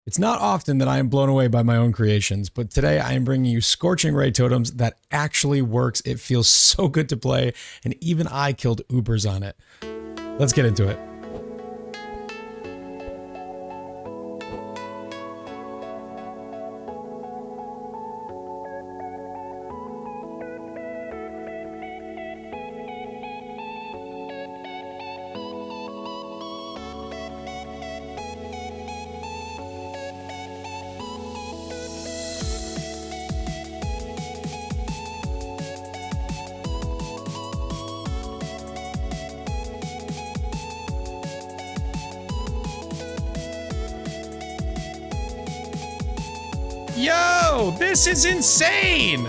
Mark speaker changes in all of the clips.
Speaker 1: It's not often that I am blown away by my own creations, but today I am bringing you Scorching Ray Totems that actually works. It feels so good to play, and even I killed Ubers on it. Let's get into it. Yo, this is insane!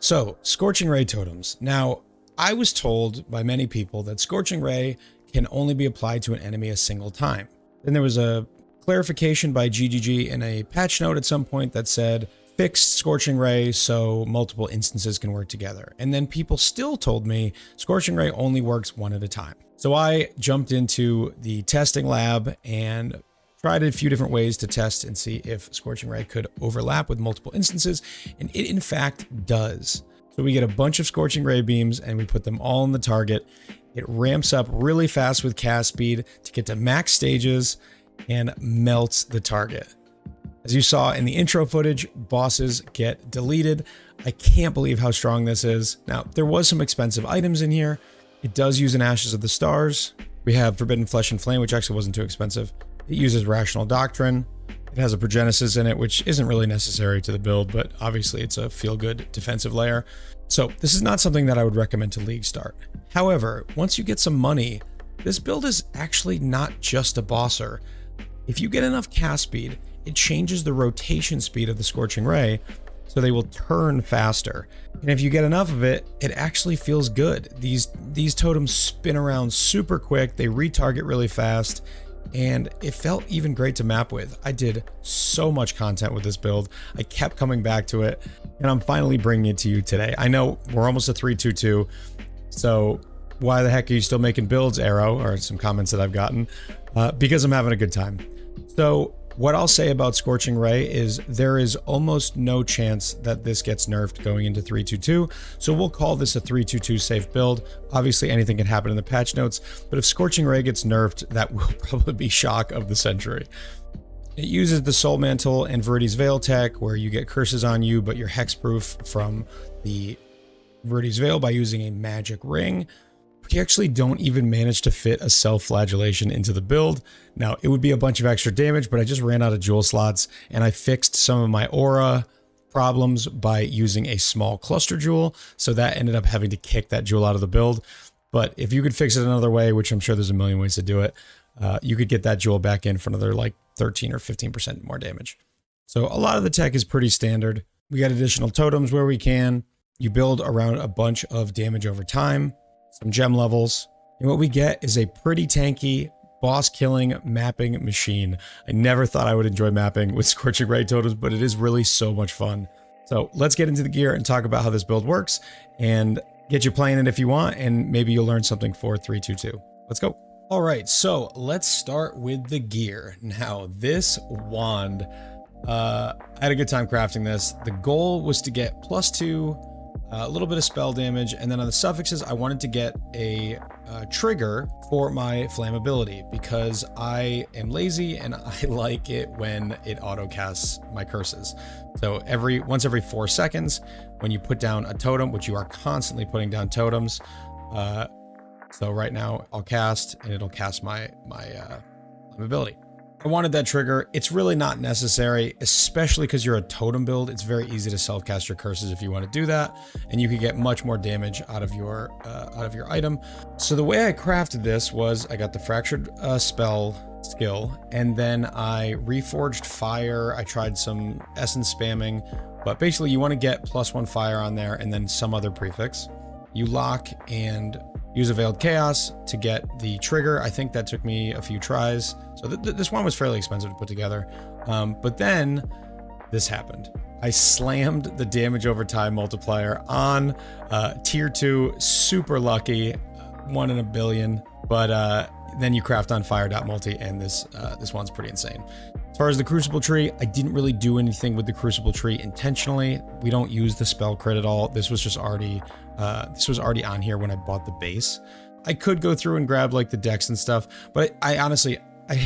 Speaker 1: So, Scorching Ray Totems. Now, I was told by many people that Scorching Ray can only be applied to an enemy a single time. Then there was a clarification by GGG in a patch note at some point that said, fixed Scorching Ray so multiple instances can work together. And then people still told me Scorching Ray only works one at a time. So I jumped into the testing lab and tried a few different ways to test and see if Scorching Ray could overlap with multiple instances, and it in fact does. So we get a bunch of Scorching Ray beams and we put them all on the target. It ramps up really fast with cast speed to get to max stages and melts the target. As you saw in the intro footage, bosses get deleted. I can't believe how strong this is. Now, there was some expensive items in here. It does use an Ashes of the Stars. We have Forbidden Flesh and Flame, which actually wasn't too expensive. It uses Rational Doctrine. It has a Progenesis in it, which isn't really necessary to the build, but obviously it's a feel-good defensive layer. So this is not something that I would recommend to League start. However, once you get some money, this build is actually not just a bosser. If you get enough cast speed, it changes the rotation speed of the Scorching Ray, so they will turn faster. And if you get enough of it, it actually feels good. These totems spin around super quick, they retarget really fast, and it felt even great to map with. I did so much content with this build. I kept coming back to it, and I'm finally bringing it to you today. I know we're almost at 322, so why the heck are you still making builds, Arrow? Or some comments that I've gotten. Because I'm having a good time. So what I'll say about Scorching Ray is there is almost no chance that this gets nerfed going into 322, so we'll call this a 322 safe build. Obviously anything can happen in the patch notes, but if Scorching Ray gets nerfed, that will probably be shock of the century. It uses the Soul Mantle and Viridi's Veil tech, where you get curses on you, but you're hexproof from the Viridi's Veil by using a magic ring. We actually don't even manage to fit a self-flagellation into the build. Now, it would be a bunch of extra damage, but I just ran out of jewel slots, and I fixed some of my aura problems by using a small cluster jewel, so that ended up having to kick that jewel out of the build. But if you could fix it another way, which I'm sure there's a million ways to do it, you could get that jewel back in for another like 13 or 15% more damage. So a lot of the tech is pretty standard. We got additional totems where we can. You build around a bunch of damage over time, some gem levels, and what we get is a pretty tanky boss killing mapping machine. I never thought I would enjoy mapping with Scorching Ray Totems, but it is really so much fun. So let's get into the gear and talk about how this build works and get you playing it if you want, and maybe you'll learn something for 322. Let's go. All right, so let's start with the gear. Now, this wand, I had a good time crafting this. The goal was to get +2, a little bit of spell damage, and then on the suffixes, I wanted to get a trigger for my flammability because I am lazy and I like it when it auto casts my curses. So once every 4 seconds, when you put down a totem, which you are constantly putting down totems. So right now I'll cast and it'll cast my flammability. I wanted that trigger. It's really not necessary, especially because you're a totem build. It's very easy to self-cast your curses if you want to do that, and you can get much more damage out of your item. So the way I crafted this was I got the fractured spell skill, and then I reforged fire. I tried some essence spamming, but basically you want to get +1 fire on there and then some other prefix. You lock and use a Veiled Chaos to get the trigger. I think that took me a few tries. So this one was fairly expensive to put together. But then this happened. I slammed the damage over time multiplier on tier 2, super lucky, 1 in a billion. But then you craft on fire.multi, and this one's pretty insane. As far as the Crucible tree, I didn't really do anything with the Crucible tree intentionally. We don't use the spell crit at all. This was just already on here when I bought the base. I could go through and grab like the decks and stuff, but I honestly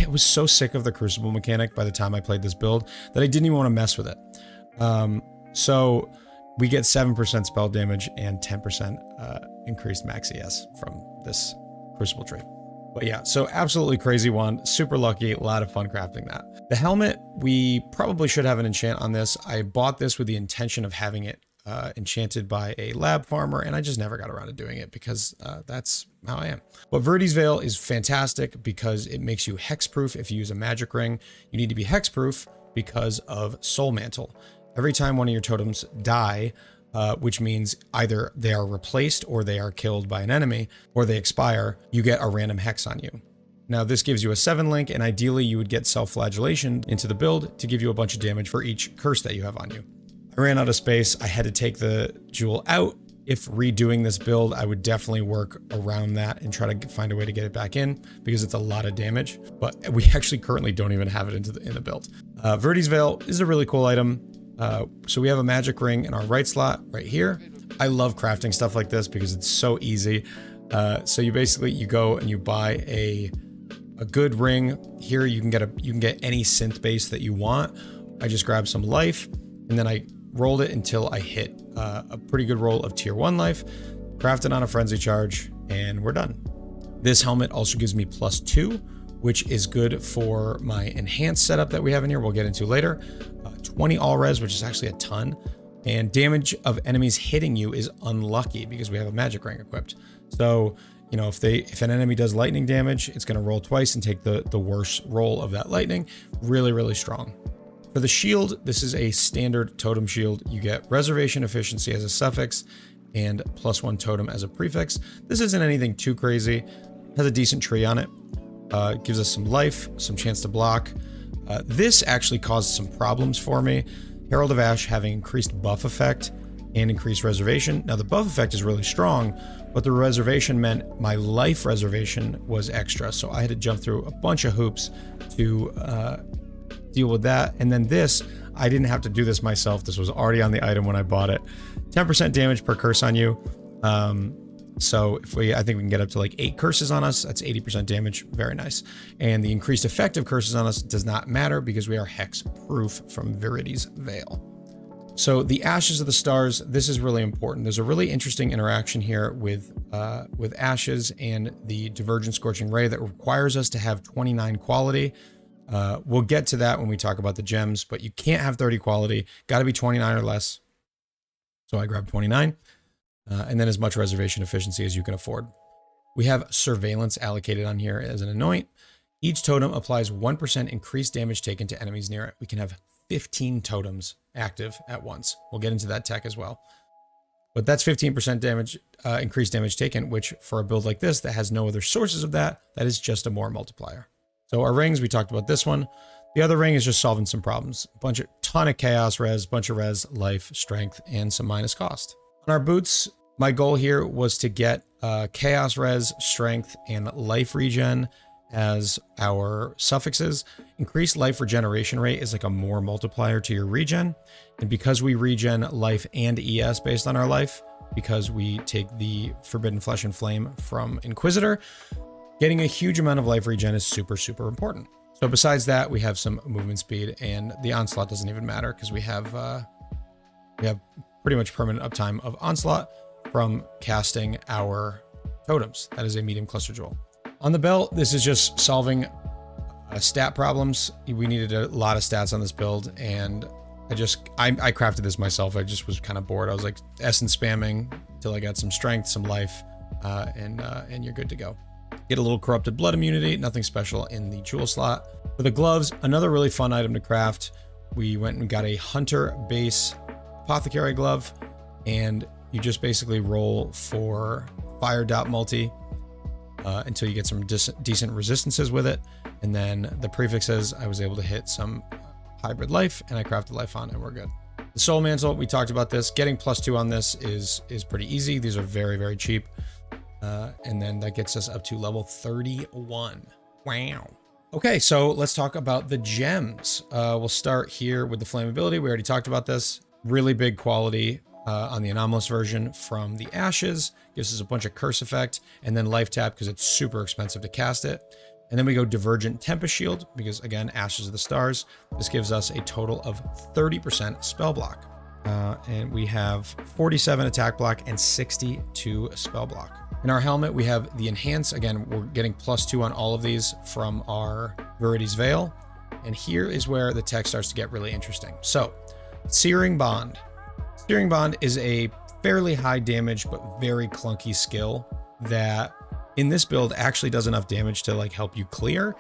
Speaker 1: was so sick of the Crucible mechanic by the time I played this build that I didn't even want to mess with it. So we get 7% spell damage and 10% increased max ES from this Crucible tree. But yeah, so absolutely crazy one, super lucky, a lot of fun crafting that. The helmet, we probably should have an enchant on this. I bought this with the intention of having it enchanted by a lab farmer, and I just never got around to doing it because that's how I am. But Viridi's Veil is fantastic because it makes you hexproof if you use a magic ring. You need to be hexproof because of Soul Mantle. Every time one of your totems die, which means either they are replaced or they are killed by an enemy or they expire, you get a random hex on you. Now this gives you a 7 link, and ideally you would get self-flagellation into the build to give you a bunch of damage for each curse that you have on you. I ran out of space. I had to take the jewel out. If redoing this build, I would definitely work around that and try to find a way to get it back in because it's a lot of damage, but we actually currently don't even have it in the build. Viridi's Veil is a really cool item. So we have a magic ring in our right slot right here. I love crafting stuff like this because it's so easy. So you go and you buy a good ring. Here you can get any synth base that you want. I just grabbed some life and then I rolled it until I hit a pretty good roll of tier 1 life, crafted on a frenzy charge, and we're done. This helmet also gives me +2, which is good for my enhanced setup that we have in here. We'll get into later. 20 all res, which is actually a ton. And damage of enemies hitting you is unlucky because we have a magic ring equipped. So, you know, if an enemy does lightning damage, it's going to roll twice and take the worst roll of that lightning. Really, really strong. For the shield, this is a standard totem shield. You get reservation efficiency as a suffix and +1 totem as a prefix. This isn't anything too crazy. It has a decent tree on it. It gives us some life, some chance to block. This actually caused some problems for me. Herald of Ash having increased buff effect and increased reservation. Now the buff effect is really strong, but the reservation meant my life reservation was extra. So I had to jump through a bunch of hoops to deal with that. And then this, I didn't have to do this myself. This was already on the item when I bought it. 10% damage per curse on you. So I think we can get up to like 8 curses on us. That's 80% damage. Very nice. And the increased effective curses on us does not matter because we are hex proof from Viridi's Veil. So the Ashes of the Stars, this is really important. There's a really interesting interaction here with Ashes and the Divergent Scorching Ray that requires us to have 29 quality. We'll get to that when we talk about the gems, but you can't have 30 quality. Got to be 29 or less. So I grabbed 29. And then as much reservation efficiency as you can afford. We have Surveillance allocated on here as an anoint. Each totem applies 1% increased damage taken to enemies near it. We can have 15 totems active at once. We'll get into that tech as well. But that's 15% damage, increased damage taken, which for a build like this that has no other sources of that is just a more multiplier. So our rings, we talked about this one. The other ring is just solving some problems. Ton of chaos res, bunch of res, life, strength, and some minus cost. On our boots, my goal here was to get chaos res, strength, and life regen as our suffixes. Increased life regeneration rate is like a more multiplier to your regen. And because we regen life and ES based on our life, because we take the Forbidden Flesh and Flame from Inquisitor, getting a huge amount of life regen is super, super important. So besides that, we have some movement speed, and the Onslaught doesn't even matter because we have pretty much permanent uptime of Onslaught from casting our totems. That is a medium cluster jewel. On the belt, this is just solving stat problems. We needed a lot of stats on this build, and I crafted this myself. I just was kind of bored. I was like essence spamming until I got some strength, some life, and you're good to go. Get a little corrupted blood immunity, nothing special in the jewel slot. For the gloves, another really fun item to craft. We went and got a hunter base apothecary glove, and you just basically roll for fire dot multi until you get some decent resistances with it. And then the prefixes, I was able to hit some hybrid life, and I crafted life on, and we're good. The soul mantle, we talked about this. Getting +2 on this is pretty easy. These are very, very cheap. And then that gets us up to level 31. Wow. Okay, so let's talk about the gems. We'll start here with the flammability. We already talked about this. Really big quality on the anomalous version from the Ashes. Gives us a bunch of curse effect, and then life tap because it's super expensive to cast it. And then we go Divergent Tempest Shield because, again, Ashes of the Stars. This gives us a total of 30% spell block. And we have 47 attack block and 62 spell block. In our helmet, we have the Enhance. Again, we're getting +2 on all of these from our Viridi's Veil. And here is where the tech starts to get really interesting. So, Searing Bond. Searing Bond is a fairly high damage but very clunky skill that in this build actually does enough damage to like help you clear.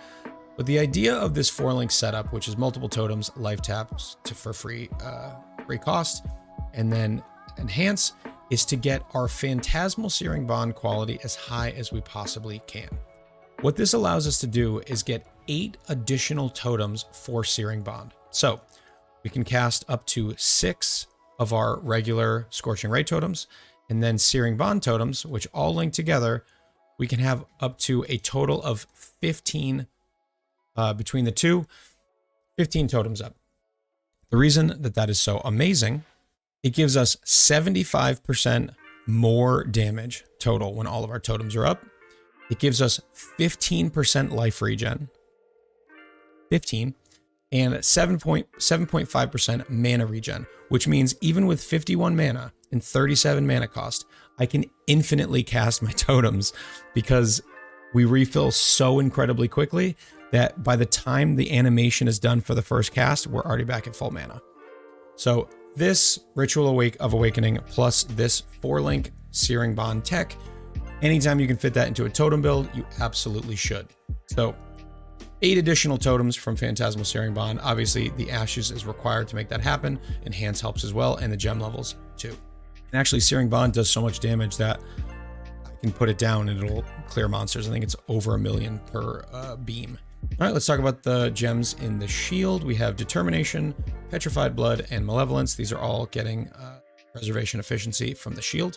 Speaker 1: But the idea of this 4-link setup, which is multiple totems, life taps for free cost, and then enhance is to get our Phantasmal Searing Bond quality as high as we possibly can. What this allows us to do is get 8 additional totems for Searing Bond. So we can cast up to 6 of our regular Scorching Ray Totems, and then Searing Bond totems, which all link together. We can have up to a total of 15 between the two, 15 totems up. The reason that that is so amazing, it gives us 75% more damage total when all of our totems are up. It gives us 15% life regen, 15, and 7.5% mana regen, which means even with 51 mana and 37 mana cost, I can infinitely cast my totems because we refill so incredibly quickly that by the time the animation is done for the first cast, we're already back at full mana. So this Ritual of Awakening plus this 4-link Searing Bond tech, anytime you can fit that into a totem build, you absolutely should. So 8 additional totems from Phantasmal Searing Bond. Obviously, the Ashes is required to make that happen. Enhance helps as well, and the gem levels too. And actually, Searing Bond does so much damage that I can put it down and it'll clear monsters. I think it's over 1 million per beam. All right, let's talk about the gems in the shield. We have Determination, Petrified Blood, and Malevolence. These are all getting preservation efficiency from the shield.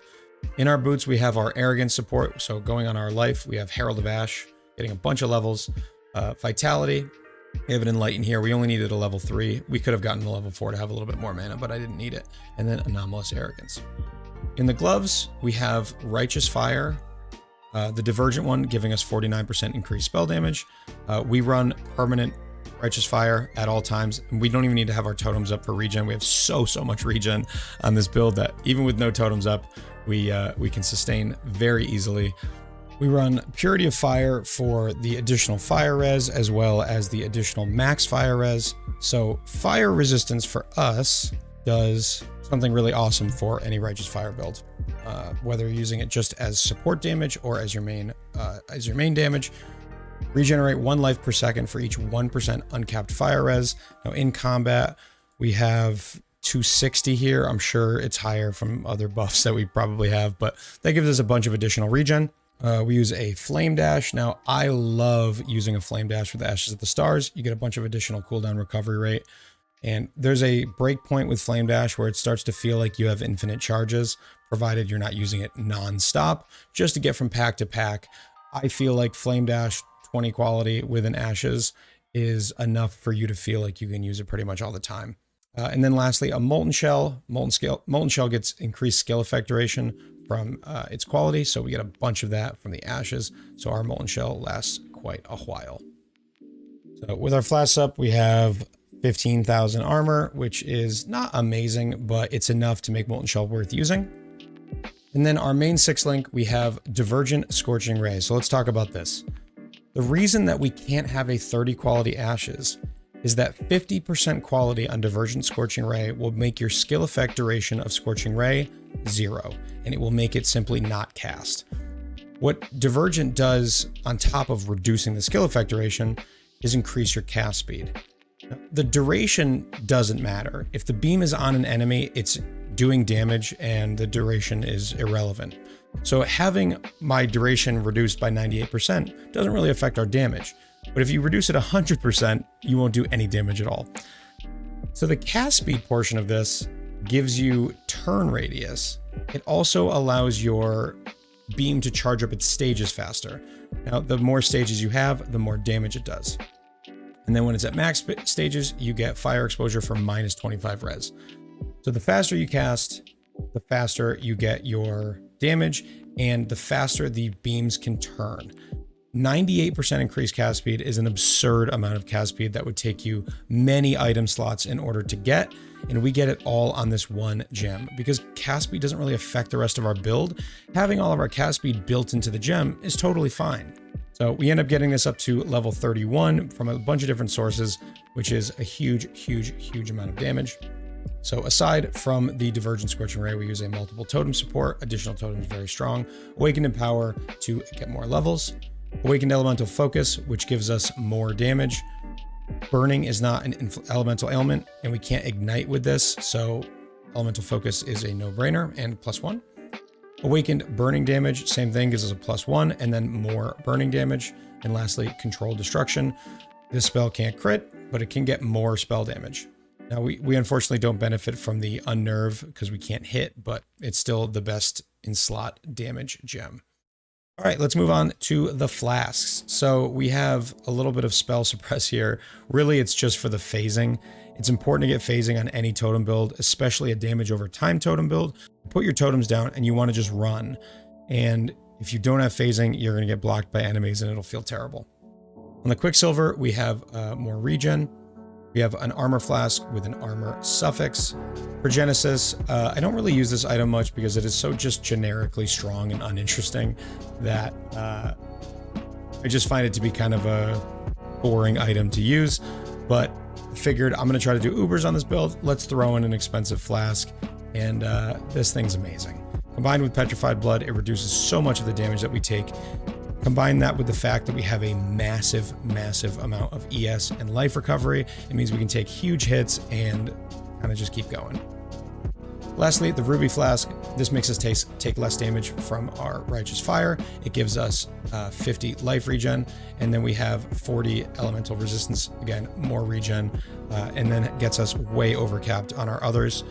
Speaker 1: In our boots, we have our Arrogance support. So going on our life, we have Herald of Ash, getting a bunch of levels. Vitality, we have an Enlighten here. We only needed a level 3. We could have gotten a level 4 to have a little bit more mana, but I didn't need it. And then Anomalous Arrogance. In the gloves, we have Righteous Fire, the Divergent one giving us 49% increased spell damage. We run permanent Righteous Fire at all times, and we don't even need to have our totems up for regen. We have so much regen on this build that even with no totems up, we can sustain very easily. We run Purity of Fire for the additional fire res as well as the additional max fire res. So fire resistance for us does something really awesome for any Righteous Fire build. Whether you're using it just as support damage or as your main damage. Regenerate 1 life per second for each 1% uncapped fire res. Now in combat, we have 260 here. I'm sure it's higher from other buffs that we probably have, but that gives us a bunch of additional regen. We use a Flame Dash. Now, I love using a Flame Dash with the Ashes of the Stars. You get a bunch of additional cooldown recovery rate. And there's a breakpoint with Flame Dash where it starts to feel like you have infinite charges, provided you're not using it non-stop. Just to get from pack to pack, I feel like Flame Dash 20 quality with an Ashes is enough for you to feel like you can use it pretty much all the time. And then lastly, a Molten Shell. Molten Shell gets increased skill effect duration from its quality, so we get a bunch of that from the Ashes, so our Molten Shell lasts quite a while. So with our Flasks up, we have 15,000 armor, which is not amazing, but it's enough to make Molten Shell worth using. And then our main 6-link, we have Divergent Scorching Ray. So let's talk about this. The reason that we can't have a 30 quality Ashes is that 50% quality on Divergent Scorching Ray will make your skill effect duration of Scorching Ray 0, and it will make it simply not cast. What Divergent does on top of reducing the skill effect duration is increase your cast speed. The duration doesn't matter. If the beam is on an enemy, it's doing damage and the duration is irrelevant. So having my duration reduced by 98% doesn't really affect our damage. But if you reduce it 100%, you won't do any damage at all. So the cast speed portion of this gives you turn radius. It also allows your beam to charge up its stages faster. Now, the more stages you have, the more damage it does. And then when it's at max stages, you get fire exposure for minus 25 res. So the faster you cast, the faster you get your damage, and the faster the beams can turn. 98% increased cast speed is an absurd amount of cast speed that would take you many item slots in order to get, and we get it all on this one gem. Because cast speed doesn't really affect the rest of our build, having all of our cast speed built into the gem is totally fine. So we end up getting this up to level 31 from a bunch of different sources, which is a huge amount of damage. So aside from the Divergent Scorching Ray, we use a multiple totem support. Additional totems very strong. Awakened Empower to get more levels. Awakened Elemental Focus, which gives us more damage. Burning is not an elemental ailment, and we can't ignite with this, so Elemental Focus is a no-brainer and +1. Awakened Burning Damage, same thing, gives us a +1 and then more burning damage. And lastly, Controlled Destruction. This spell can't crit, but it can get more spell damage. Now, we unfortunately don't benefit from the Unnerve because we can't hit, but it's still the best in slot damage gem. All right, let's move on to the Flasks. So we have a little bit of spell suppress here. Really, it's just for the phasing. It's important to get phasing on any totem build, especially a damage over time totem build. Put your totems down and you want to just run. And if you don't have phasing, you're going to get blocked by enemies and it'll feel terrible. On the Quicksilver, we have more regen. We have an armor flask with an armor suffix. For Genesis, I don't really use this item much because it is so just generically strong and uninteresting that I just find it to be kind of a boring item to use. But I figured I'm going to try to do Ubers on this build. Let's throw in an expensive flask. And this thing's amazing. Combined with Petrified Blood, it reduces so much of the damage that we take. Combine that with the fact that we have a massive, massive amount of ES and life recovery. It means we can take huge hits and kind of just keep going. Lastly, the Ruby Flask. This makes us take less damage from our Righteous Fire. It gives us 50 life regen, and then we have 40 elemental resistance. Again, more regen, and then it gets us way overcapped on our others.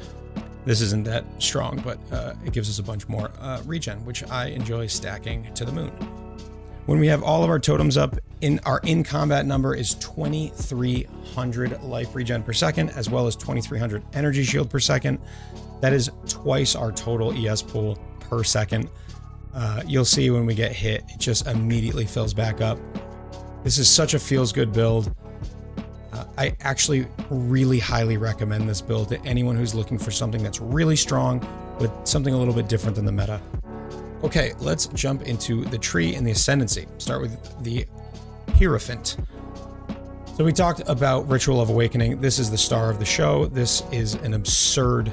Speaker 1: This isn't that strong, but it gives us a bunch more regen, which I enjoy stacking to the moon. When we have all of our totems up, our in-combat number is 2,300 life regen per second, as well as 2,300 energy shield per second. That is twice our total ES pool per second. You'll see when we get hit, it just immediately fills back up. This is such a feels-good build. I actually really highly recommend this build to anyone who's looking for something that's really strong, but something a little bit different than the meta. Okay, let's jump into the tree and the Ascendancy. Start with the Hierophant. So we talked about Ritual of Awakening. This is the star of the show. This is an absurd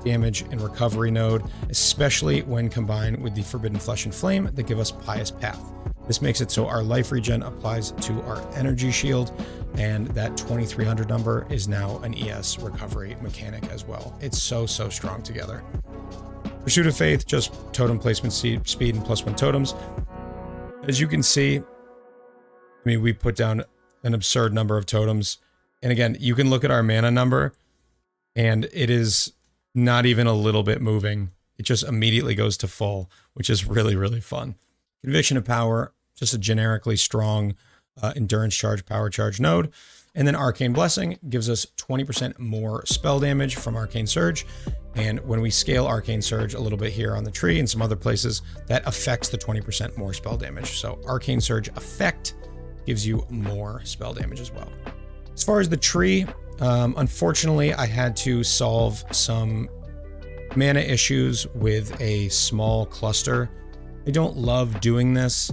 Speaker 1: damage and recovery node, especially when combined with the Forbidden Flesh and Flame that give us Pious Path. This makes it so our life regen applies to our energy shield, and that 2,300 number is now an ES recovery mechanic as well. It's so strong together. Pursuit of Faith, just totem placement speed and +1 totems. As you can see, I mean, we put down an absurd number of totems. And again, you can look at our mana number and it is not even a little bit moving. It just immediately goes to full, which is really fun. Conviction of Power, just a generically strong endurance charge, power charge node. And then Arcane Blessing gives us 20% more spell damage from Arcane Surge. And when we scale Arcane Surge a little bit here on the tree and some other places, that affects the 20% more spell damage. So Arcane Surge effect gives you more spell damage as well. As far as the tree, unfortunately, I had to solve some mana issues with a small cluster. I don't love doing this,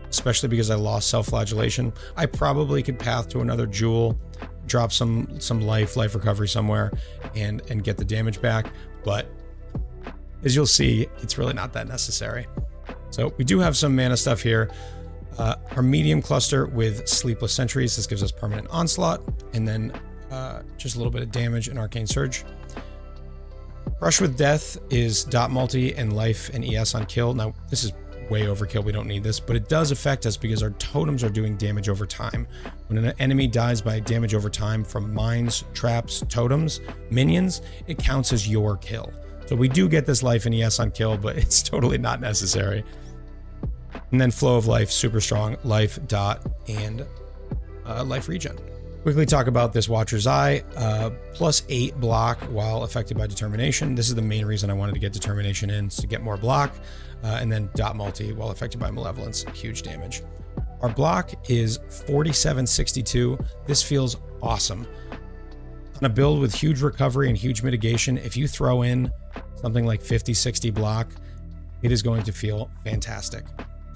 Speaker 1: especially because I lost Self-Flagellation. I probably could path to another jewel, drop some life recovery somewhere, and get the damage back. But as you'll see, it's really not that necessary. So we do have some mana stuff here. Our medium cluster with Sleepless Sentries. This gives us permanent onslaught, and then just a little bit of damage in Arcane Surge. Brush with Death is dot multi and life and ES on kill. Now, this is way overkill. We don't need this, but it does affect us because our totems are doing damage over time. When an enemy dies by damage over time from mines, traps, totems, minions, it counts as your kill. So we do get this life and ES on kill, but it's totally not necessary. And then Flow of Life, super strong, life, dot, and life regen. Quickly talk about this Watcher's Eye, +8 block while affected by Determination. This is the main reason I wanted to get Determination in, is to get more block. And then dot multi while affected by Malevolence, huge damage. Our block is 4762. This feels awesome. On a build with huge recovery and huge mitigation, if you throw in something like 50-60 block, it is going to feel fantastic.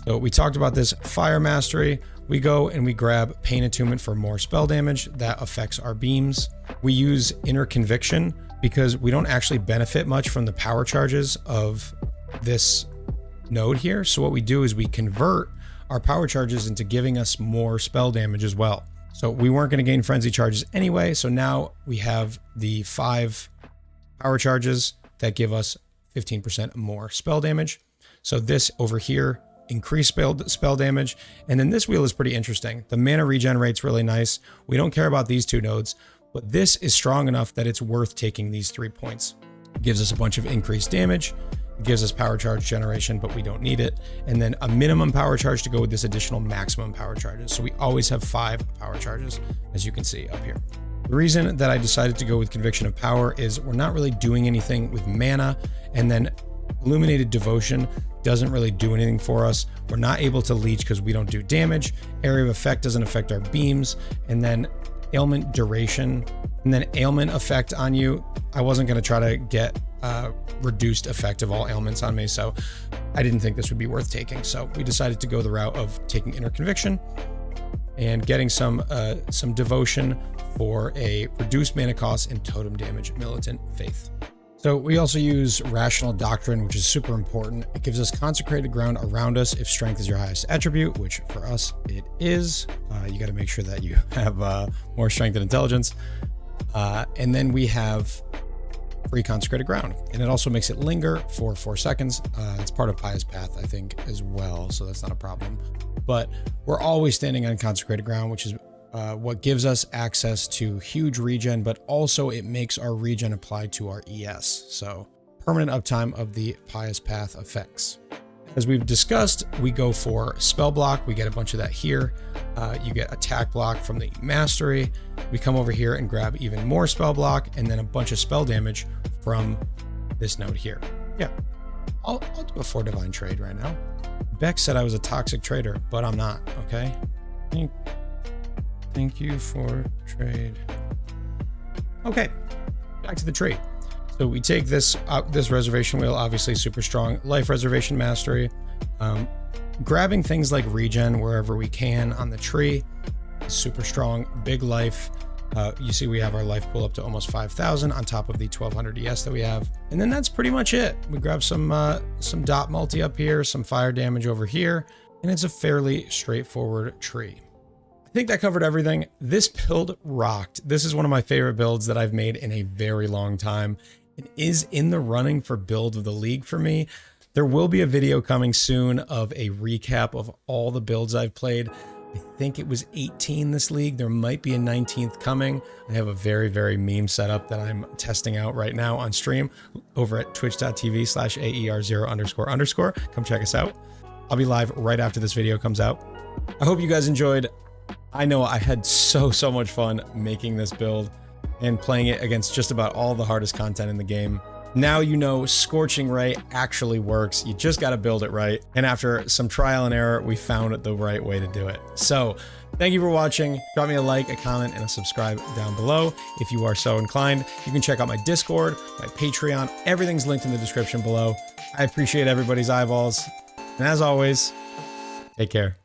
Speaker 1: So we talked about this Fire Mastery. We go and we grab Pain Attunement for more spell damage. That affects our beams. We use Inner Conviction because we don't actually benefit much from the power charges of this node here. So what we do is we convert our power charges into giving us more spell damage as well. So we weren't going to gain frenzy charges anyway. So now we have the 5 power charges that give us 15% more spell damage. So this over here, increase spell damage. And then this wheel is pretty interesting. The mana regen rate's really nice. We don't care about these two nodes, but this is strong enough that it's worth taking these 3 points. It gives us a bunch of increased damage. It gives us power charge generation, but we don't need it. And then a minimum power charge to go with this additional maximum power charges. So we always have 5 power charges, as you can see up here. The reason that I decided to go with Conviction of Power is we're not really doing anything with mana, and then Illuminated Devotion doesn't really do anything for us. We're not able to leech because we don't do damage. Area of Effect doesn't affect our beams, and then Ailment Duration, and then Ailment Effect on you. I wasn't going to try to get reduced effect of all ailments on me, so I didn't think this would be worth taking. So we decided to go the route of taking Inner Conviction and getting some devotion for a reduced mana cost and totem damage Militant Faith. So we also use Rational Doctrine, which is super important. It gives us consecrated ground around us if strength is your highest attribute, which for us it is. You got to make sure that you have more strength and intelligence. And then we have free consecrated ground, and it also makes it linger for 4 seconds. It's part of Pious Path, I think, as well, so that's not a problem. But we're always standing on consecrated ground, which is what gives us access to huge regen, but also it makes our regen apply to our ES. So permanent uptime of the Pious Path effects. As we've discussed, we go for spell block. We get a bunch of that here. You get attack block from the mastery. We come over here and grab even more spell block, and then a bunch of spell damage from this node here. Yeah, I'll do a 4 divine trade right now. Beck said I was a toxic trader, but I'm not, okay? Thank you for trade. Okay, back to the tree. So we take this this reservation wheel, obviously super strong. Life reservation mastery. Grabbing things like regen wherever we can on the tree. Super strong, big life. You see we have our life pool up to almost 5,000 on top of the 1,200 ES that we have. And then that's pretty much it. We grab some dot multi up here, some fire damage over here, and it's a fairly straightforward tree. I think that covered everything. This build rocked. This is one of my favorite builds that I've made in a very long time. It is in the running for build of the league for me. There will be a video coming soon of a recap of all the builds I've played. I think it was 18 this league. There might be a 19th coming. I have a very, very meme setup that I'm testing out right now on stream over at twitch.tv/AER0__. Come check us out. I'll be live right after this video comes out. I hope you guys enjoyed. I know I had so much fun making this build and playing it against just about all the hardest content in the game. Now you know Scorching Ray actually works. You just got to build it right. And after some trial and error, we found the right way to do it. So thank you for watching. Drop me a like, a comment, and a subscribe down below if you are so inclined. You can check out my Discord, my Patreon. Everything's linked in the description below. I appreciate everybody's eyeballs. And as always, take care.